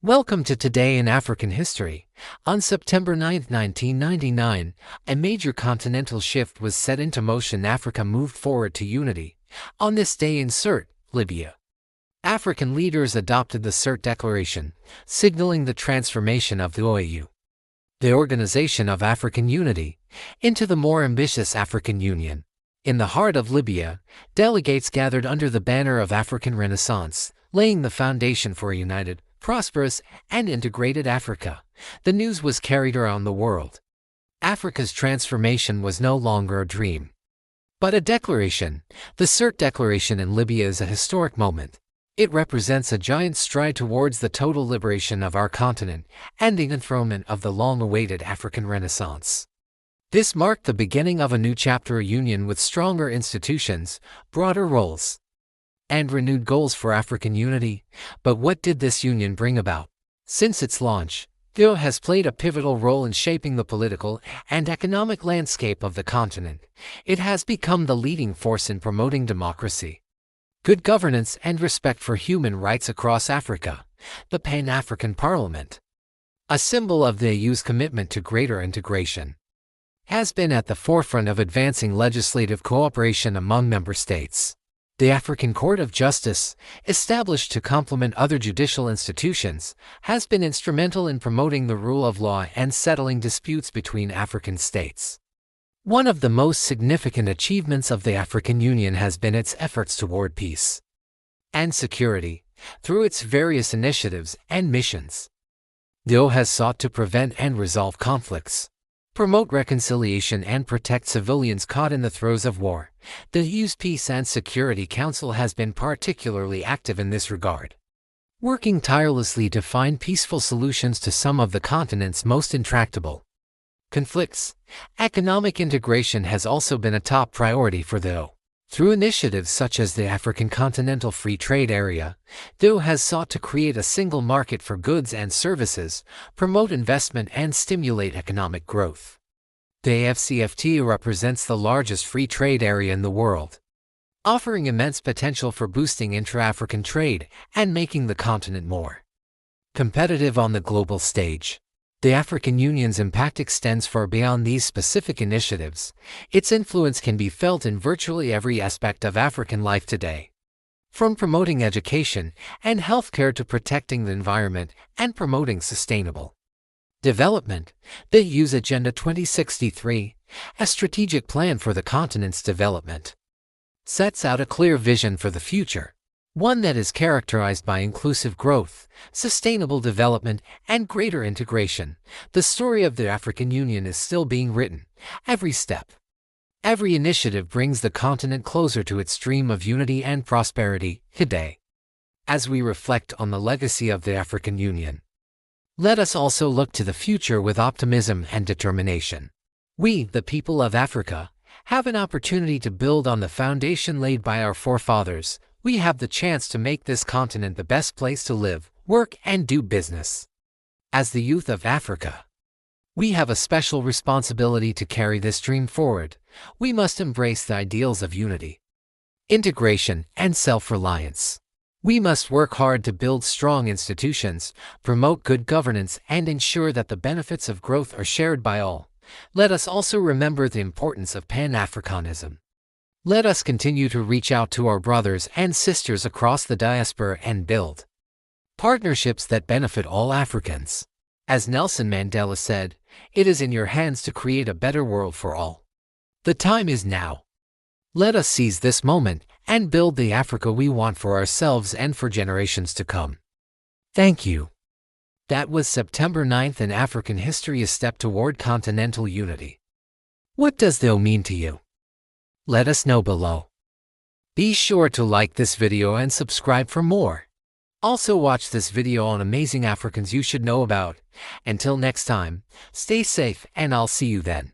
Welcome to Today in African History. On September 9, 1999, a major continental shift was set into motion. Africa moved forward to unity. On this day in Sirte, Libya, African leaders adopted the Sirte Declaration, signaling the transformation of the OAU, the Organization of African Unity, into the more ambitious African Union. In the heart of Libya, delegates gathered under the banner of African Renaissance, laying the foundation for a united, prosperous, and integrated Africa. The news was carried around the world. Africa's transformation was no longer a dream, but a declaration. The Sirte Declaration in Libya is a historic moment. It represents a giant stride towards the total liberation of our continent and the enthronement of the long-awaited African Renaissance. This marked the beginning of a new chapter, a union with stronger institutions, broader roles, and renewed goals for African unity. But what did this union bring about? Since its launch, the OAU has played a pivotal role in shaping the political and economic landscape of the continent. It has become the leading force in promoting democracy, good governance, and respect for human rights across Africa. The Pan-African Parliament, a symbol of the AU's commitment to greater integration, has been at the forefront of advancing legislative cooperation among member states. The African Court of Justice, established to complement other judicial institutions, has been instrumental in promoting the rule of law and settling disputes between African states. One of the most significant achievements of the African Union has been its efforts toward peace and security through its various initiatives and missions. The OAU has sought to prevent and resolve conflicts, promote reconciliation, and protect civilians caught in the throes of war. The AU's Peace and Security Council has been particularly active in this regard, working tirelessly to find peaceful solutions to some of the continent's most intractable conflicts. Economic integration has also been a top priority for the OAU. Through initiatives such as the African Continental Free Trade Area, the OAU has sought to create a single market for goods and services, promote investment, and stimulate economic growth. The AfCFTA represents the largest free trade area in the world, offering immense potential for boosting intra-African trade and making the continent more competitive on the global stage. The African Union's impact extends far beyond these specific initiatives. Its influence can be felt in virtually every aspect of African life today, from promoting education and healthcare to protecting the environment and promoting sustainable development. The AU's Agenda 2063, a strategic plan for the continent's development, sets out a clear vision for the future, one that is characterized by inclusive growth, sustainable development, and greater integration. The story of the African Union is still being written. Every step, every initiative brings the continent closer to its dream of unity and prosperity. Today, as we reflect on the legacy of the African Union, let us also look to the future with optimism and determination. We, the people of Africa, have an opportunity to build on the foundation laid by our forefathers. We have the chance to make this continent the best place to live, work, and do business. As the youth of Africa, we have a special responsibility to carry this dream forward. We must embrace the ideals of unity, integration, and self-reliance. We must work hard to build strong institutions, promote good governance, and ensure that the benefits of growth are shared by all. Let us also remember the importance of Pan-Africanism. Let us continue to reach out to our brothers and sisters across the diaspora and build partnerships that benefit all Africans. As Nelson Mandela said, "It is in your hands to create a better world for all." The time is now. Let us seize this moment and build the Africa we want for ourselves and for generations to come. Thank you. That was September 9th in African history, a step toward continental unity. What does that mean to you? Let us know below. Be sure to like this video and subscribe for more. Also watch this video on amazing Africans you should know about. Until next time, stay safe and I'll see you then.